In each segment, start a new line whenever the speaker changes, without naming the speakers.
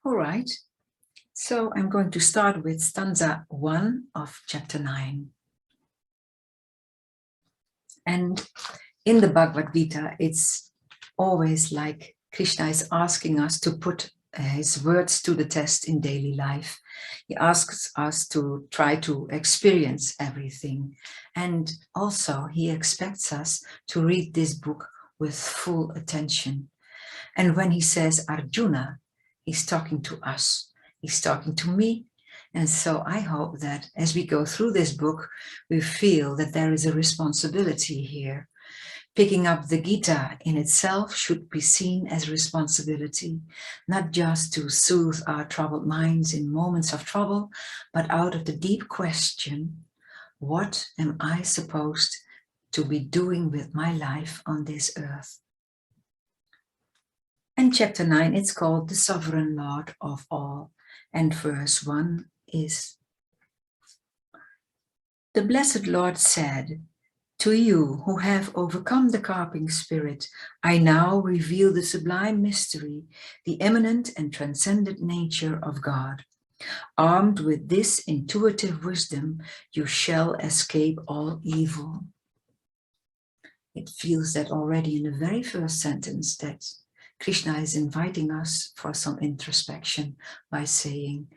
All right, so I'm going to start with stanza 1 of chapter 9. And in the Bhagavad Gita, it's always like Krishna is asking us to put his words to the test in daily life. He asks us to try to experience everything. And also he expects us to read this book with full attention. And when he says Arjuna, he's talking to us. He's talking to me. And so I hope that as we go through this book, we feel that there is a responsibility here. Picking up the Gita in itself should be seen as responsibility, not just to soothe our troubled minds in moments of trouble, but out of the deep question, what am I supposed to be doing with my life on this earth? And chapter 9, it's called The Sovereign Lord of All. And verse 1 is, the Blessed Lord said, to you who have overcome the carping spirit, I now reveal the sublime mystery, the eminent and transcendent nature of God. Armed with this intuitive wisdom, you shall escape all evil. It feels that already in the very first sentence that Krishna is inviting us for some introspection by saying,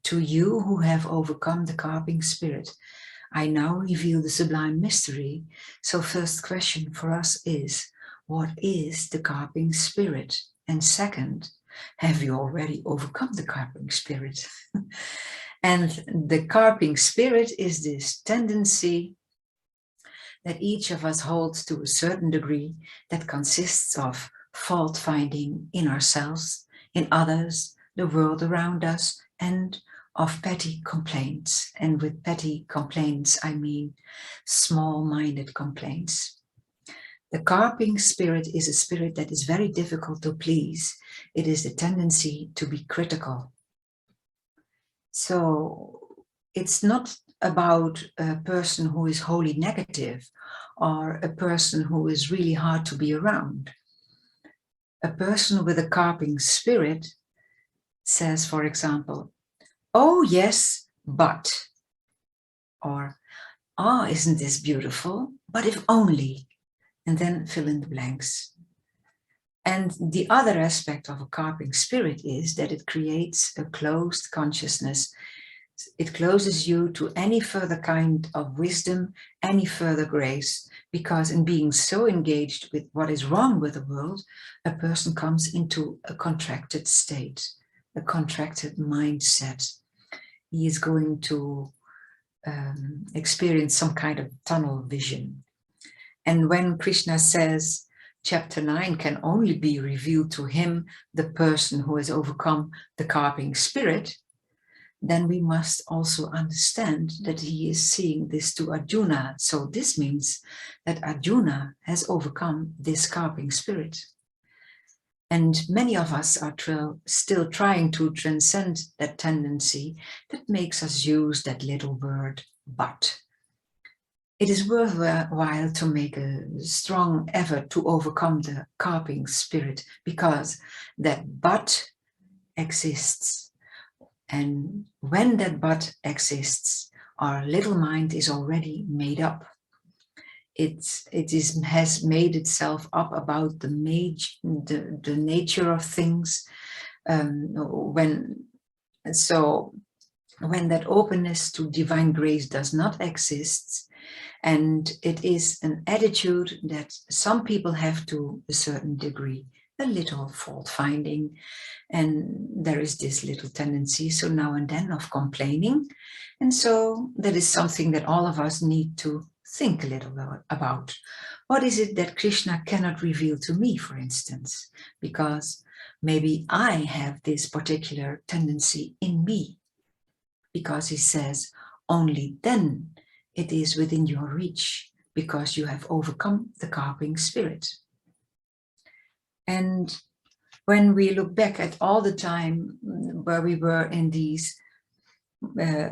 to you who have overcome the carping spirit, I now reveal the sublime mystery. So first question for us is, what is the carping spirit? And second, have you already overcome the carping spirit? And the carping spirit is this tendency that each of us holds to a certain degree that consists of fault finding in ourselves, in others, the world around us, and of petty complaints. And with petty complaints, I mean small-minded complaints. The carping spirit is a spirit that is very difficult to please. It is the tendency to be critical. So it's not about a person who is wholly negative or a person who is really hard to be around. A person with a carping spirit says, for example, oh yes, but, or, oh, isn't this beautiful, but if only, and then fill in the blanks. And the other aspect of a carping spirit is that it creates a closed consciousness. It closes you to any further kind of wisdom, any further grace, because in being so engaged with what is wrong with the world, a person comes into a contracted state, a contracted mindset. He is going to experience some kind of tunnel vision. And when Krishna says, chapter 9 can only be revealed to him, the person who has overcome the carping spirit, then we must also understand that he is seeing this to Arjuna. So this means that Arjuna has overcome this carping spirit. And many of us are still trying to transcend that tendency that makes us use that little word, but. It is worthwhile to make a strong effort to overcome the carping spirit, because that but exists. And when that but exists, our little mind is already made up. It has made itself up about the nature of things. When that openness to divine grace does not exist, and it is an attitude that some people have to a certain degree, a little fault finding, and there is this little tendency, so now and then, of complaining. And so that is something that all of us need to think a little about. What is it that Krishna cannot reveal to me, for instance? Because maybe I have this particular tendency in me. Because he says, only then it is within your reach, because you have overcome the carping spirit. And when we look back at all the time where we were in these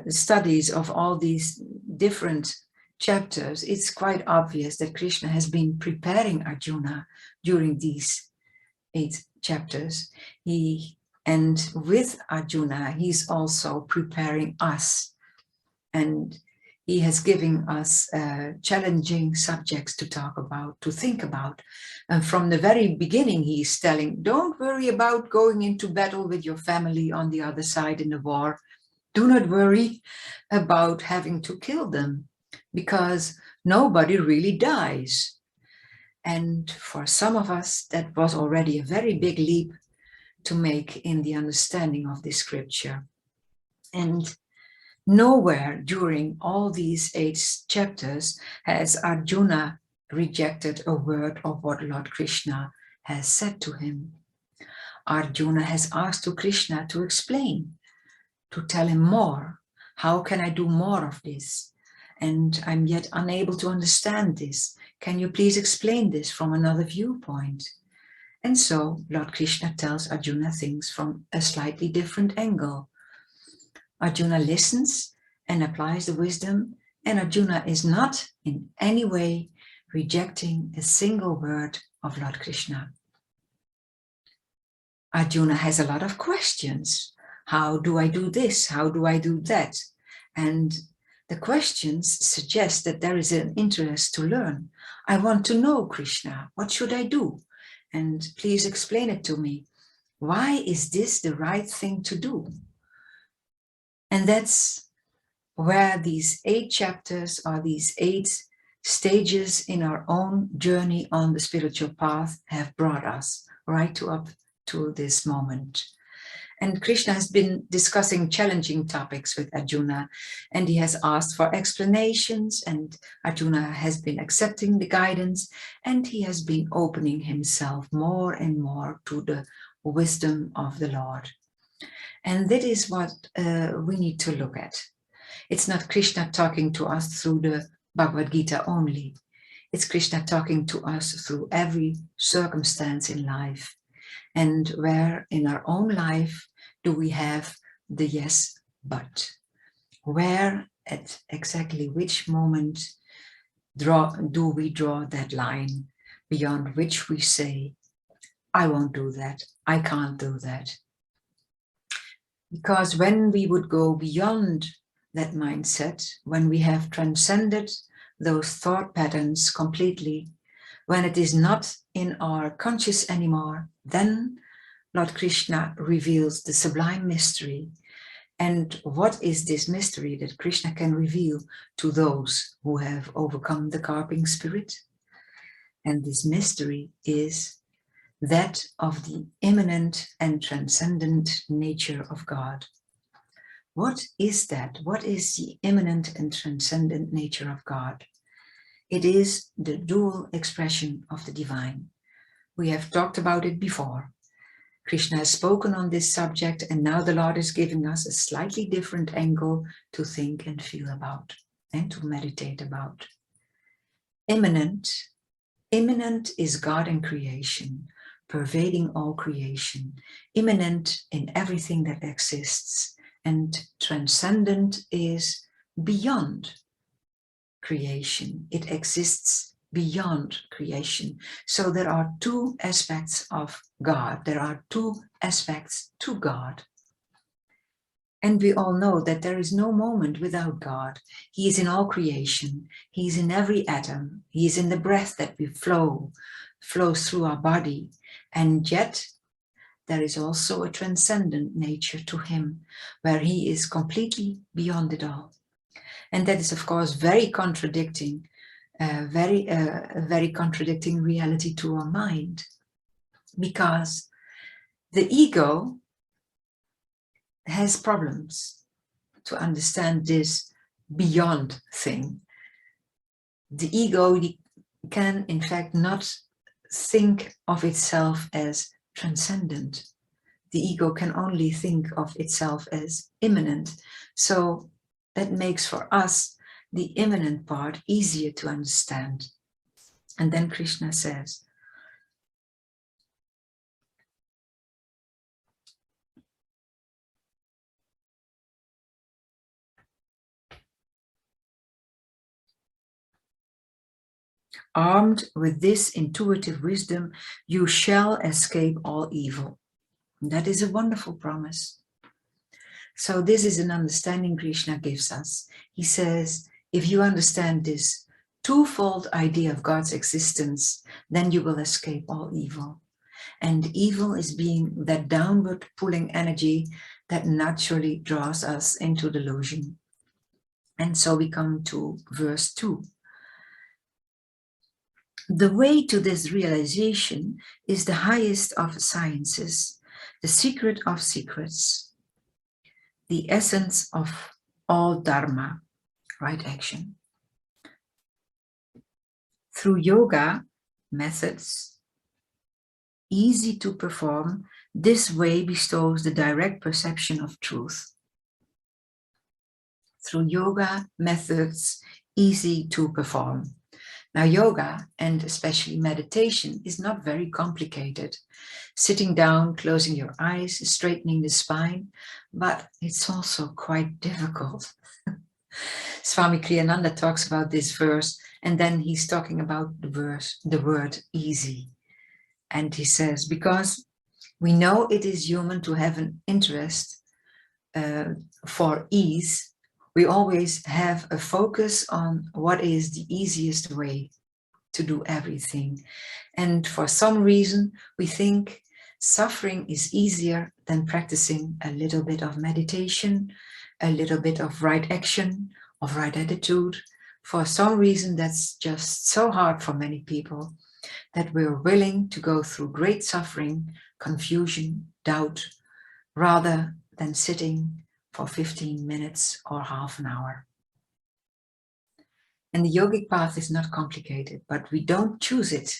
studies of all these different chapters, it's quite obvious that Krishna has been preparing Arjuna during these 8 chapters. He And with Arjuna, he's also preparing us. And he has given us challenging subjects to talk about, to think about. And from the very beginning, he's telling, don't worry about going into battle with your family on the other side in the war. Do not worry about having to kill them, because nobody really dies. And for some of us, that was already a very big leap to make in the understanding of this scripture. And nowhere during all these 8 chapters has Arjuna rejected a word of what Lord Krishna has said to him. Arjuna has asked to Krishna to explain, to tell him more. How can I do more of this? And I'm yet unable to understand this. Can you please explain this from another viewpoint? And so Lord Krishna tells Arjuna things from a slightly different angle. Arjuna listens and applies the wisdom, and Arjuna is not in any way rejecting a single word of Lord Krishna. Arjuna has a lot of questions. How do I do this? How do I do that? And the questions suggest that there is an interest to learn. I want to know, Krishna. What should I do? And please explain it to me. Why is this the right thing to do? And that's where these 8 chapters are, these 8 stages in our own journey on the spiritual path have brought us right up to this moment. And Krishna has been discussing challenging topics with Arjuna, and he has asked for explanations, and Arjuna has been accepting the guidance, and he has been opening himself more and more to the wisdom of the Lord. And that is what we need to look at. It's not Krishna talking to us through the Bhagavad Gita only. It's Krishna talking to us through every circumstance in life. And where in our own life do we have the yes, but? Where at exactly which moment do we draw that line beyond which we say, I won't do that, I can't do that? Because when we would go beyond that mindset, when we have transcended those thought patterns completely, when it is not in our conscious anymore, then Lord Krishna reveals the sublime mystery. And what is this mystery that Krishna can reveal to those who have overcome the carping spirit? And this mystery is that of the immanent and transcendent nature of God. What is that? What is the immanent and transcendent nature of God? It is the dual expression of the divine. We have talked about it before. Krishna has spoken on this subject, and now the Lord is giving us a slightly different angle to think and feel about and to meditate about. Immanent is God in creation, pervading all creation, immanent in everything that exists, and transcendent is beyond creation. It exists beyond creation. So there are 2 aspects of God. There are 2 aspects to God. And we all know that there is no moment without God. He is in all creation. He is in every atom. He is in the breath that we flows through our body. And yet there is also a transcendent nature to him, where he is completely beyond it all. And that is, of course, very contradicting, very contradicting reality to our mind, because the ego has problems to understand this beyond thing. The ego can, in fact, not think of itself as transcendent. The ego can only think of itself as immanent. So that makes for us the immanent part easier to understand. And then Krishna says, armed with this intuitive wisdom, you shall escape all evil. That is a wonderful promise. So this is an understanding Krishna gives us. He says, if you understand this twofold idea of God's existence, then you will escape all evil. And evil is being that downward pulling energy that naturally draws us into delusion. And so we come to verse 2. The way to this realization is the highest of sciences, the secret of secrets, the essence of all dharma, right action. Through yoga methods, easy to perform, this way bestows the direct perception of truth. Through yoga methods, easy to perform. Now, yoga, and especially meditation, is not very complicated. Sitting down, closing your eyes, straightening the spine, but it's also quite difficult. Swami Kriyananda talks about this verse, and then he's talking about the word easy. And he says, because we know it is human to have an interest for ease, we always have a focus on what is the easiest way to do everything. And for some reason, we think suffering is easier than practicing a little bit of meditation, a little bit of right action, of right attitude. For some reason, that's just so hard for many people that we're willing to go through great suffering, confusion, doubt, rather than sitting for 15 minutes or half an hour. And the yogic path is not complicated, but we don't choose it.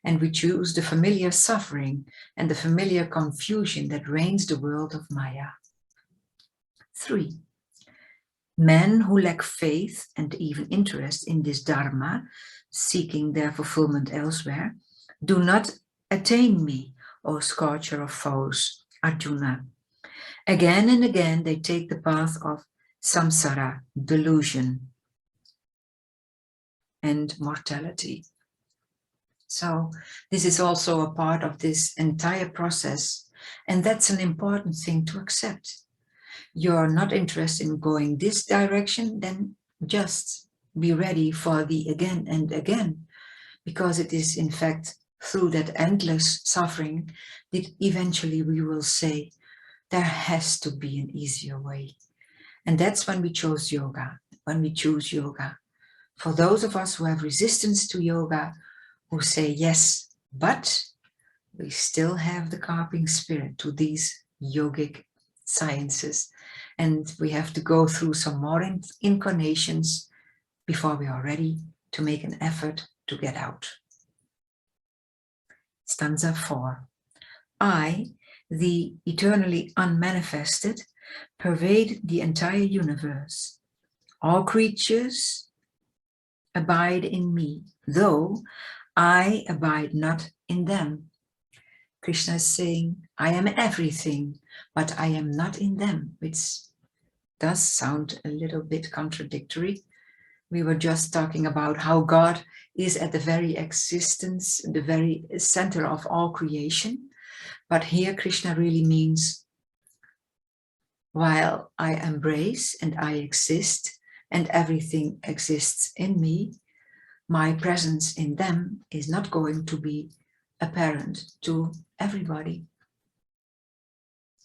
And we choose the familiar suffering and the familiar confusion that reigns the world of Maya. 3. Men who lack faith and even interest in this dharma, seeking their fulfillment elsewhere, do not attain me, O scorcher of foes, Arjuna. Again and again they take the path of samsara, delusion, and mortality. So this is also a part of this entire process, and that's an important thing to accept. You're not interested in going this direction, then just be ready for the again and again, because it is in fact through that endless suffering that eventually we will say, there has to be an easier way. And that's when we chose yoga, when we choose yoga. For those of us who have resistance to yoga, who say yes, but we still have the carping spirit to these yogic sciences. And we have to go through some more incarnations before we are ready to make an effort to get out. Stanza 4. I, the eternally unmanifested, pervade the entire universe. All creatures abide in me, though I abide not in them. Krishna is saying, I am everything, but I am not in them, which does sound a little bit contradictory. We were just talking about how God is at the very existence, the very center of all creation. But here Krishna really means, while I embrace and I exist and everything exists in me, my presence in them is not going to be apparent to everybody.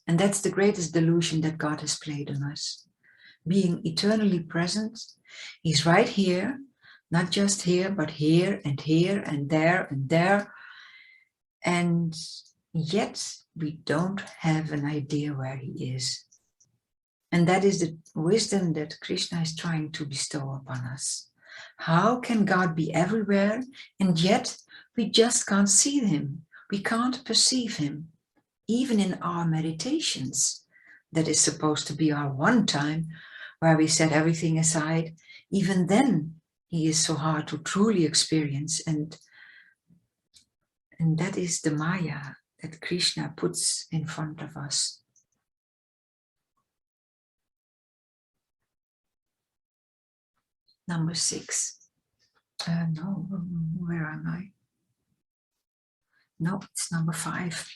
And that's the greatest delusion that God has played on us. Being eternally present, He's right here, not just here, but here and here and there and there. And yet we don't have an idea where He is. And that is the wisdom that Krishna is trying to bestow upon us. How can God be everywhere and yet we just can't see Him? We can't perceive Him, even in our meditations. That is supposed to be our one time where we set everything aside. Even then, He is so hard to truly experience. And that is the Maya that Krishna puts in front of us. Number 6. No, where am I? No, it's number 5.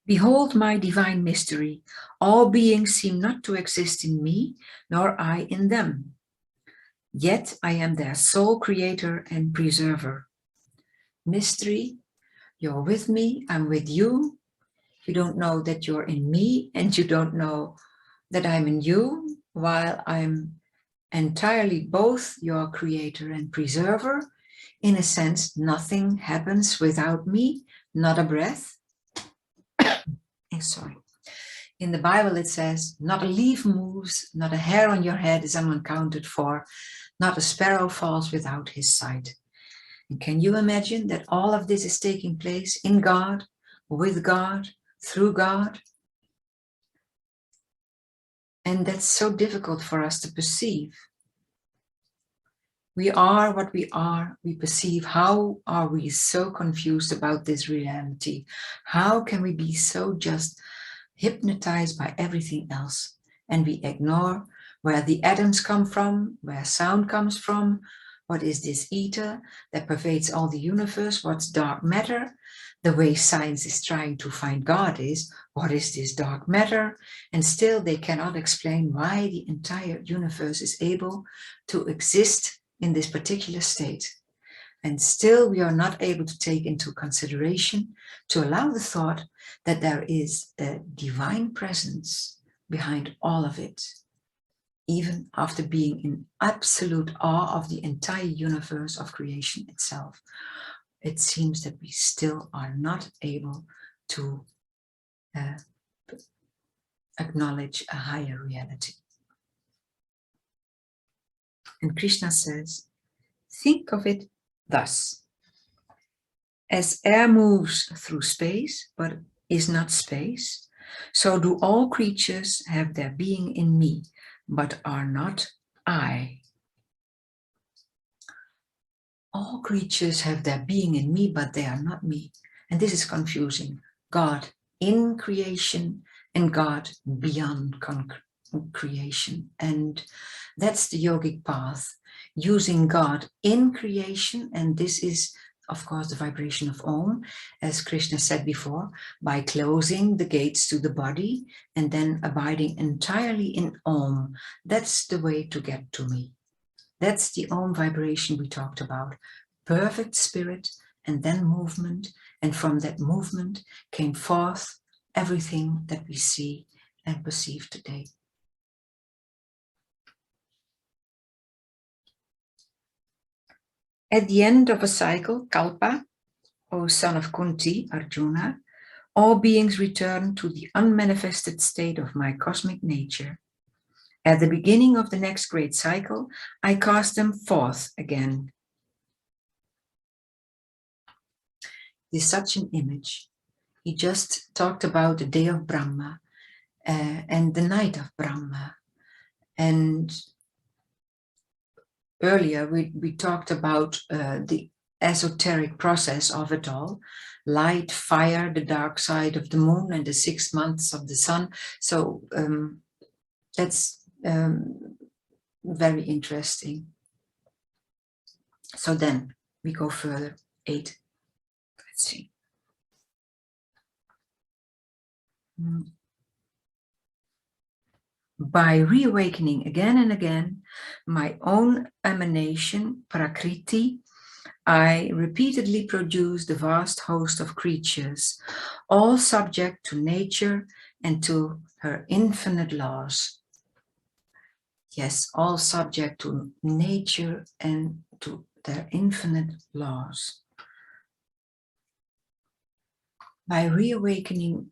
Behold my divine mystery. All beings seem not to exist in me, nor I in them. Yet I am their sole creator and preserver. Mystery, you're with me, I'm with you. You don't know that you're in me, and you don't know that I'm in you, while I'm entirely both your creator and preserver. In a sense, nothing happens without me, not a breath. Sorry. In the Bible it says, not a leaf moves, not a hair on your head is unaccounted for, not a sparrow falls without his sight. And can you imagine that all of this is taking place in God, with God, through God? And that's so difficult for us to perceive. We are what we are, we perceive. How are we so confused about this reality? How can we be so just hypnotized by everything else? And we ignore where the atoms come from, where sound comes from, what is this ether that pervades all the universe, what's dark matter? The way science is trying to find God is, what is this dark matter? And still they cannot explain why the entire universe is able to exist in this particular state. And still we are not able to take into consideration, to allow the thought that there is a divine presence behind all of it. Even after being in absolute awe of the entire universe of creation itself, it seems that we still are not able to acknowledge a higher reality. And Krishna says, think of it thus. As air moves through space, but is not space, so do all creatures have their being in me, but are not I. All creatures have their being in me, but they are not me. And this is confusing. God in creation and God beyond creation. And that's the yogic path, using God in creation. And this is, of course, the vibration of Om, as Krishna said before, by closing the gates to the body and then abiding entirely in Om. That's the way to get to me. That's the Om vibration we talked about. Perfect spirit and then movement. And from that movement came forth everything that we see and perceive today. At the end of a cycle, Kalpa, O son of Kunti, Arjuna, all beings return to the unmanifested state of my cosmic nature. At the beginning of the next great cycle, I cast them forth again. This is such an image. He just talked about the day of Brahma and the night of Brahma. And earlier we talked about the esoteric process of it all. Light, fire, the dark side of the moon, and the 6 months of the sun. So that's very interesting. So then we go further. 8. Let's see. By reawakening again and again my own emanation, Prakriti, I repeatedly produce the vast host of creatures, all subject to nature and to her infinite laws. Yes, all subject to nature and to their infinite laws. By reawakening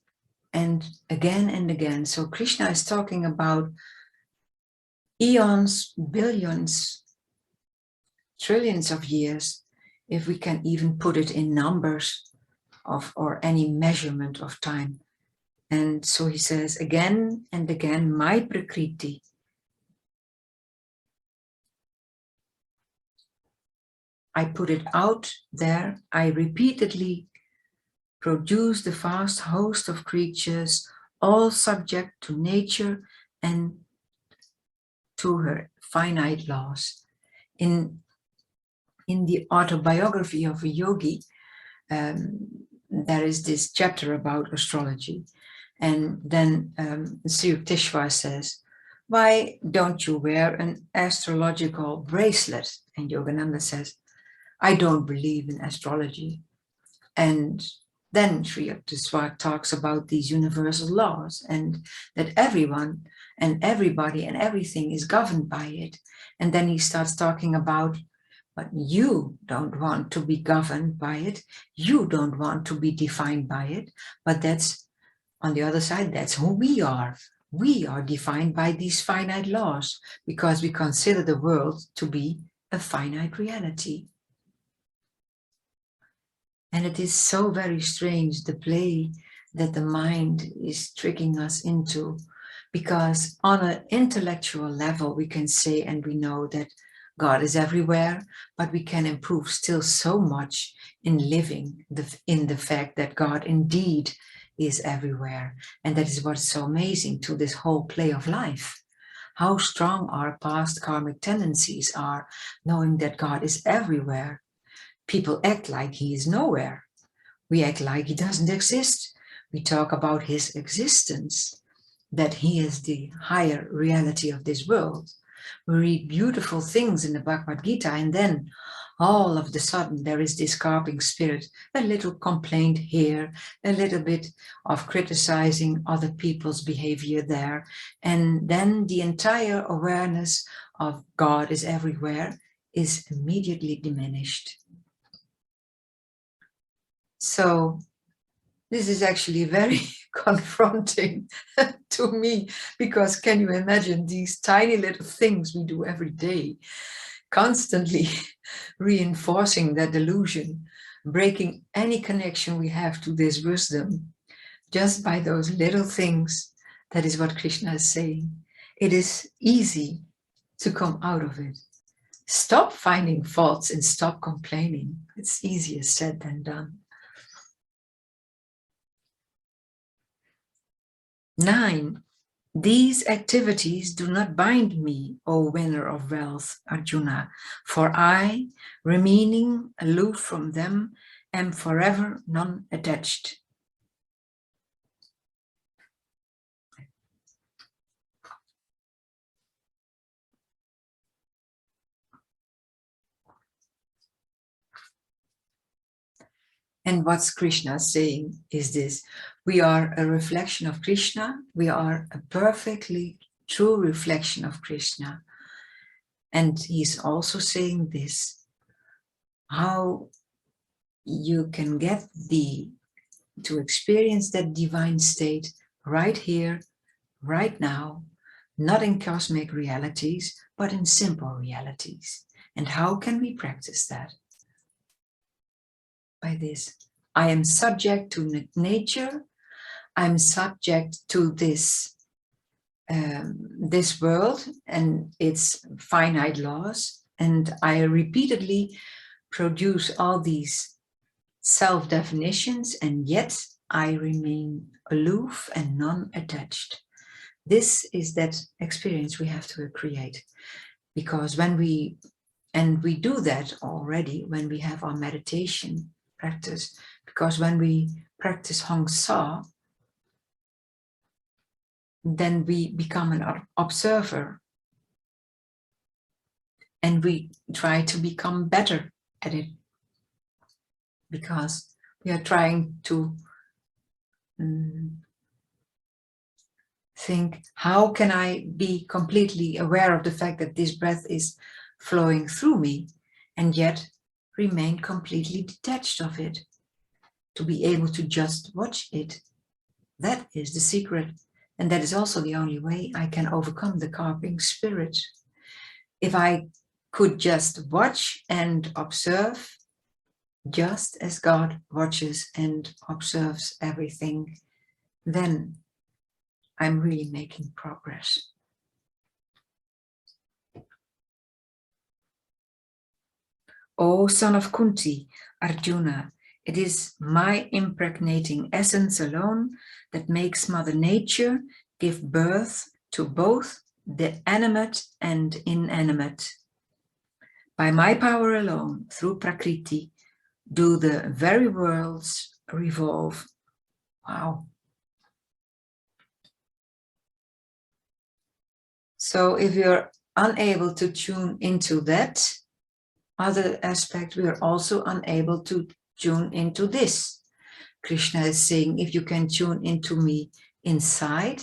and again, so Krishna is talking about eons, billions, trillions of years, if we can even put it in numbers of or any measurement of time. And so he says again and again, my Prakriti. I put it out there, I repeatedly produce the vast host of creatures, all subject to nature and to her finite laws. In the autobiography of a yogi, there is this chapter about astrology. And then Sri Yukteswar says, why don't you wear an astrological bracelet? And Yogananda says, I don't believe in astrology. And then Sri Yukteswar talks about these universal laws and that everyone and everybody and everything is governed by it. And then he starts talking about, but you don't want to be governed by it. You don't want to be defined by it. But that's, on the other side, that's who we are. We are defined by these finite laws because we consider the world to be a finite reality. And it is so very strange, the play that the mind is tricking us into, because on an intellectual level, we can say and we know that God is everywhere, but we can improve still so much in living in the fact that God indeed is everywhere. And that is what's so amazing to this whole play of life. How strong our past karmic tendencies are, knowing that God is everywhere. People act like he is nowhere. We act like he doesn't exist. We talk about his existence, that he is the higher reality of this world. We read beautiful things in the Bhagavad Gita, and then all of the sudden there is this carping spirit, a little complaint here, a little bit of criticizing other people's behavior there, and then the entire awareness of God is everywhere is immediately diminished. So this is actually very confronting to me, because can you imagine these tiny little things we do every day, constantly reinforcing that delusion, breaking any connection we have to this wisdom, just by those little things. That is what Krishna is saying. It is easy to come out of it. Stop finding faults and stop complaining. It's easier said than done. 9. These activities do not bind me, O winner of wealth, Arjuna, for I, remaining aloof from them, am forever non-attached. And what's Krishna saying is this: we are a reflection of Krishna, we are a perfectly true reflection of Krishna. And he's also saying this, how you can get to experience that divine state right here, right now, not in cosmic realities, but in simple realities. And how can we practice that? By this, I am subject to nature, I'm subject to this world and its finite laws, and I repeatedly produce all these self-definitions, and yet I remain aloof and non-attached. This is that experience we have to create, because when we do that already when we have our meditation practice, because when we practice Hong Sa, then we become an observer and we try to become better at it, because we are trying to think, how can I be completely aware of the fact that this breath is flowing through me and yet remain completely detached of it, to be able to just watch it. That is the secret, and that is also the only way I can overcome the carping spirit. If I could just watch and observe, just as God watches and observes everything, then I'm really making progress. O son of Kunti, Arjuna, it is my impregnating essence alone that makes Mother Nature give birth to both the animate and inanimate. By my power alone, through Prakriti, do the very worlds revolve. Wow. So if you're unable to tune into that other aspect, we are also unable to tune into this. Krishna is saying, if you can tune into me inside,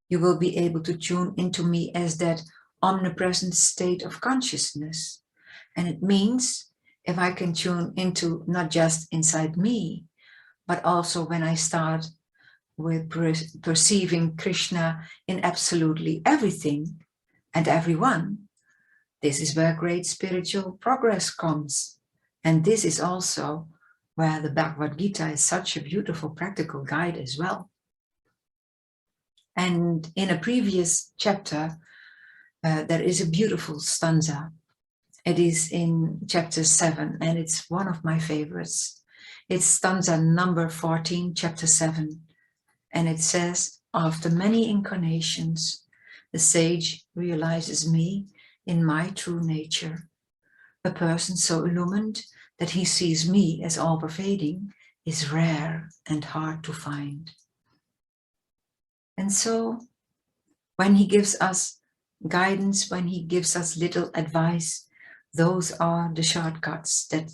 you will be able to tune into me as that omnipresent state of consciousness. And it means if I can tune into not just inside me, but also when I start with perceiving Krishna in absolutely everything and everyone, this is where great spiritual progress comes. And this is also where the Bhagavad Gita is such a beautiful practical guide as well. And in a previous chapter, there is a beautiful stanza. It is in chapter 7, and it's one of my favorites. It's stanza number 14, chapter 7. And it says, after many incarnations, the sage realizes me in my true nature. A person so illumined that he sees me as all-pervading is rare and hard to find. And so, when he gives us guidance, when he gives us little advice, those are the shortcuts that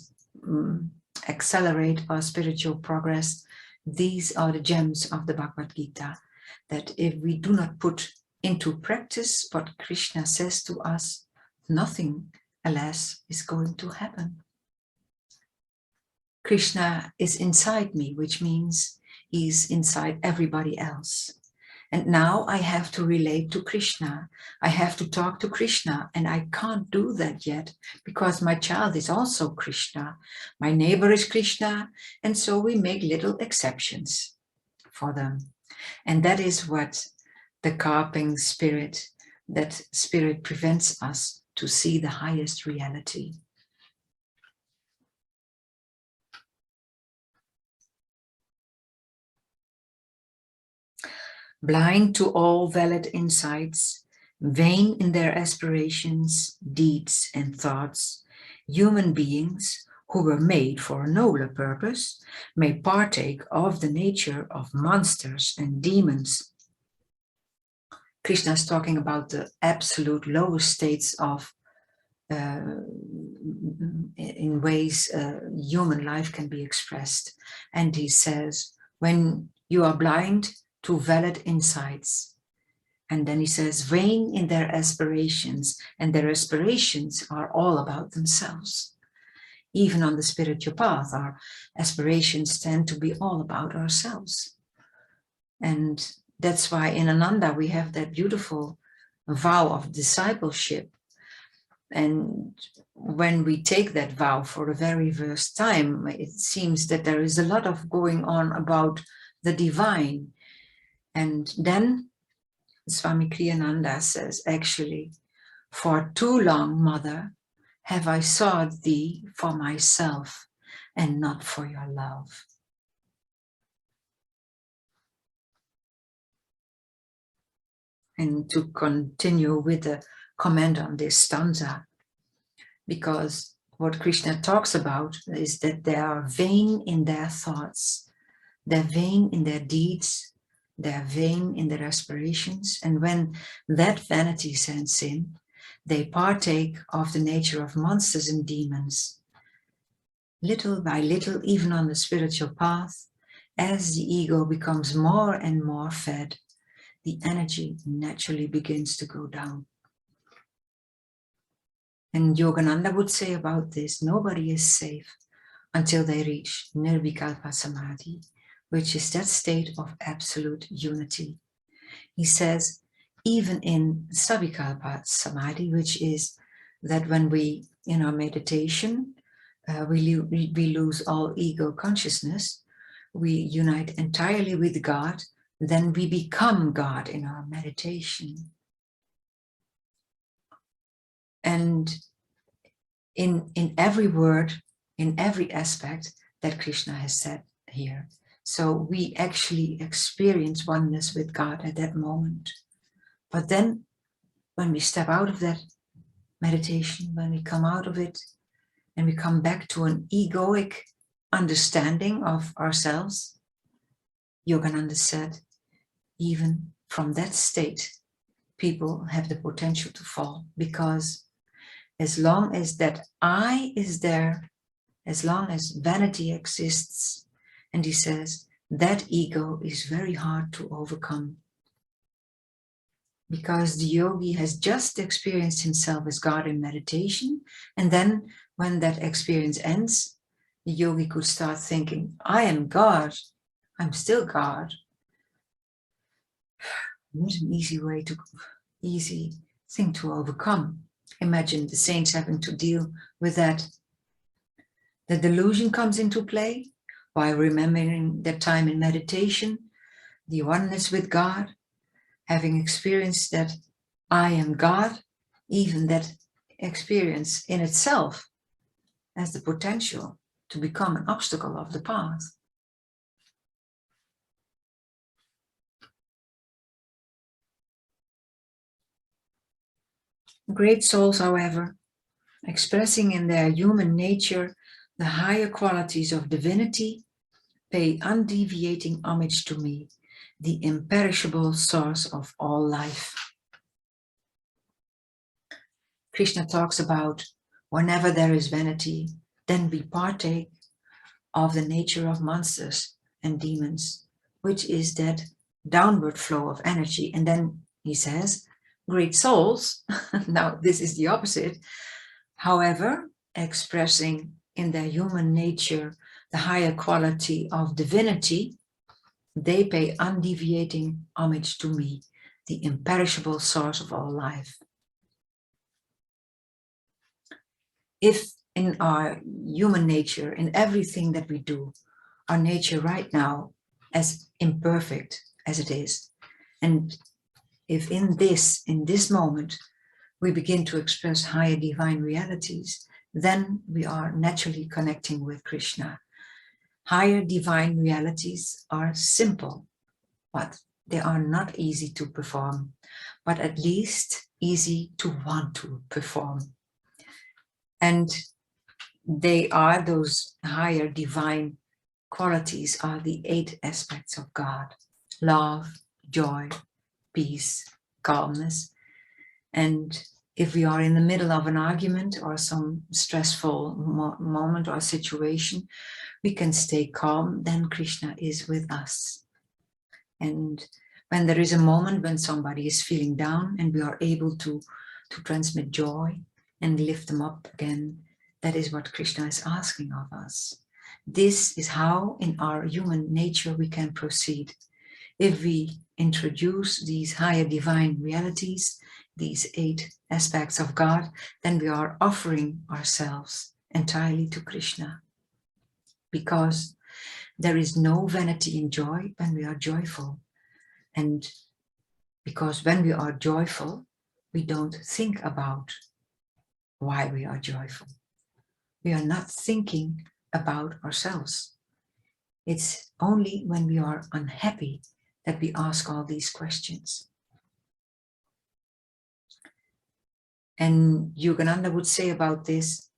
accelerate our spiritual progress. These are the gems of the Bhagavad Gita, that if we do not put into practice what Krishna says to us, nothing, alas, is going to happen. Krishna is inside me, which means he's inside everybody else. And now I have to relate to Krishna. I have to talk to Krishna, and I can't do that yet because my child is also Krishna. My neighbor is Krishna, and so we make little exceptions for them. And that is what the carping spirit, that spirit prevents us to see the highest reality. Blind to all valid insights, vain in their aspirations, deeds, and thoughts, human beings who were made for a nobler purpose may partake of the nature of monsters and demons. Krishna is talking about the absolute lowest states of in ways human life can be expressed. And he says, when you are blind to valid insights, and then he says, vain in their aspirations, and their aspirations are all about themselves. Even on the spiritual path, our aspirations tend to be all about ourselves. And that's why in Ananda we have that beautiful vow of discipleship. And when we take that vow for the very first time, it seems that there is a lot of going on about the divine. And then Swami Kriyananda says, actually, for too long, Mother, have I sought thee for myself and not for your love. And to continue with the comment on this stanza, because what Krishna talks about is that they are vain in their thoughts, they're vain in their deeds, they're vain in their aspirations, and when that vanity sets in, they partake of the nature of monsters and demons. Little by little, even on the spiritual path, as the ego becomes more and more fed, the energy naturally begins to go down. And Yogananda would say about this, nobody is safe until they reach Nirvikalpa Samadhi, which is that state of absolute unity. He says, even in Savikalpa Samadhi, which is that when we, in our meditation, we lose all ego consciousness, we unite entirely with God, then we become God in our meditation. And in every word, in every aspect that Krishna has said here. So we actually experience oneness with God at that moment. But then when we step out of that meditation, when we come out of it and we come back to an egoic understanding of ourselves, Yogananda said, even from that state, people have the potential to fall, because as long as that I is there, as long as vanity exists, and he says that ego is very hard to overcome, because the yogi has just experienced himself as God in meditation, and then when that experience ends, the yogi could start thinking, I am God, I'm still God. Not an easy thing to overcome. Imagine the saints having to deal with that. The delusion comes into play while remembering that time in meditation, the oneness with God, having experienced that I am God, even that experience in itself has the potential to become an obstacle of the path. Great souls, however, expressing in their human nature the higher qualities of divinity, pay undeviating homage to me, the imperishable source of all life. Krishna talks about whenever there is vanity, then we partake of the nature of monsters and demons, which is that downward flow of energy. And then he says, great souls, now this is the opposite, however, expressing in their human nature the higher quality of divinity, they pay undeviating homage to me, the imperishable source of all life. If in our human nature, in everything that we do, our nature right now, as imperfect as it is, and if in this moment, we begin to express higher divine realities, then we are naturally connecting with Krishna. Higher divine realities are simple, but they are not easy to perform, but at least easy to want to perform. And they are, those higher divine qualities are the 8 aspects of God: love, joy, peace, calmness. And if we are in the middle of an argument or some stressful moment or situation, we can stay calm, then Krishna is with us. And when there is a moment when somebody is feeling down and we are able to transmit joy and lift them up again, that is what Krishna is asking of us. This is how in our human nature we can proceed. If we introduce these higher divine realities, these 8 aspects of God, then we are offering ourselves entirely to Krishna. Because there is no vanity in joy when we are joyful. And because when we are joyful, we don't think about why we are joyful. We are not thinking about ourselves. It's only when we are unhappy that we ask all these questions. And Yogananda would say about this,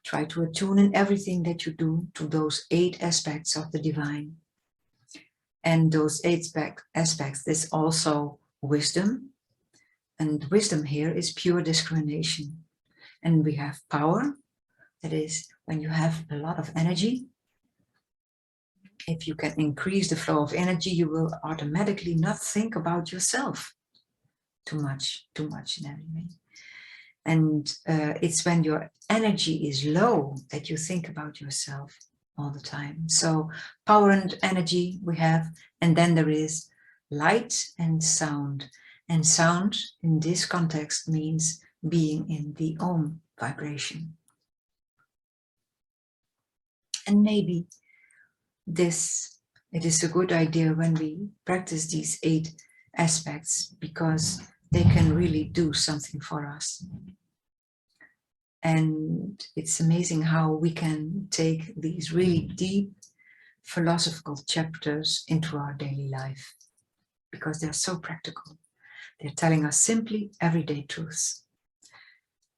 try to attune in everything that you do to those 8 aspects of the divine. And those 8 aspects, there's also wisdom. And wisdom here is pure discrimination. And we have power. That is, when you have a lot of energy, if you can increase the flow of energy, you will automatically not think about yourself too much in any way. And it's when your energy is low that you think about yourself all the time. So power and energy we have, and then there is light and sound. And sound in this context means being in the Om vibration. And maybe it is a good idea when we practice these 8 aspects, because they can really do something for us. And it's amazing how we can take these really deep philosophical chapters into our daily life, because they're so practical. They're telling us simply everyday truths.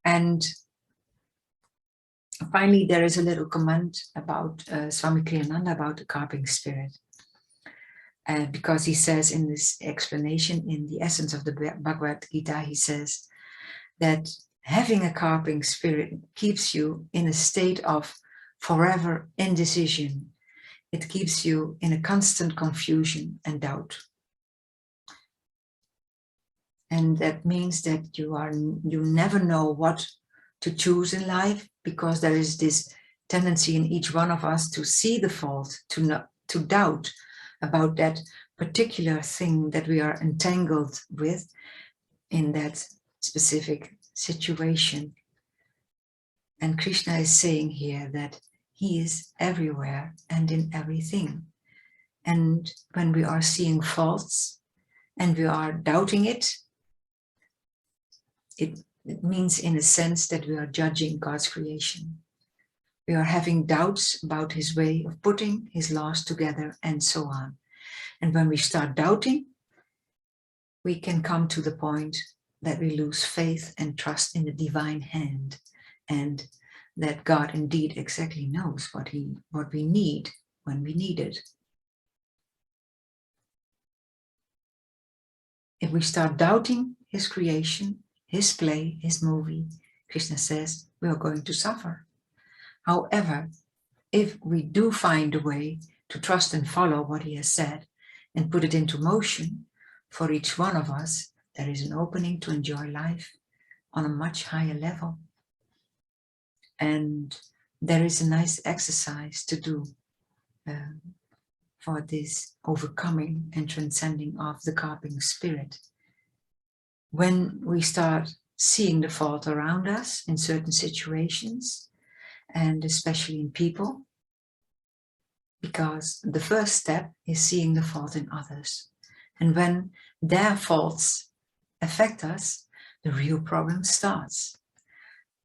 And Finally, there is a little comment about Swami Kriyananda about the carping spirit. Because he says in this explanation, in the essence of the Bhagavad Gita, he says that having a carping spirit keeps you in a state of forever indecision. It keeps you in a constant confusion and doubt. And that means that you never know what to choose in life, because there is this tendency in each one of us to see the fault, to doubt about that particular thing that we are entangled with in that specific situation. And Krishna is saying here that he is everywhere and in everything. And when we are seeing faults and we are doubting it, it means in a sense that we are judging God's creation. We are having doubts about his way of putting his laws together and so on. And when we start doubting, we can come to the point that we lose faith and trust in the divine hand, and that God indeed exactly knows what we need when we need it. If we start doubting his creation, his play, his movie, Krishna says, we are going to suffer. However, if we do find a way to trust and follow what he has said and put it into motion, for each one of us, there is an opening to enjoy life on a much higher level. And there is a nice exercise to do for this overcoming and transcending of the carping spirit. When we start seeing the fault around us in certain situations, and especially in people, because the first step is seeing the fault in others. And when their faults affect us, the real problem starts.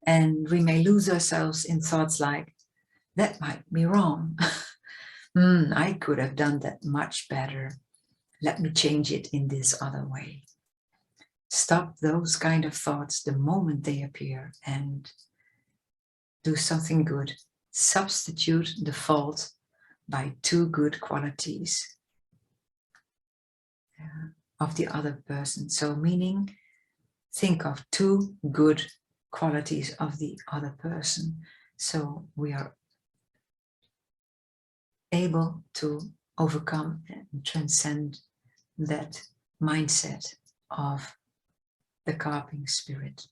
And we may lose ourselves in thoughts like, that might be wrong. I could have done that much better. Let me change it in this other way. Stop those kind of thoughts the moment they appear and do something good. Substitute the fault by two good qualities of the other person. So meaning, think of two good qualities of the other person. So we are able to overcome and transcend that mindset of the carping spirit.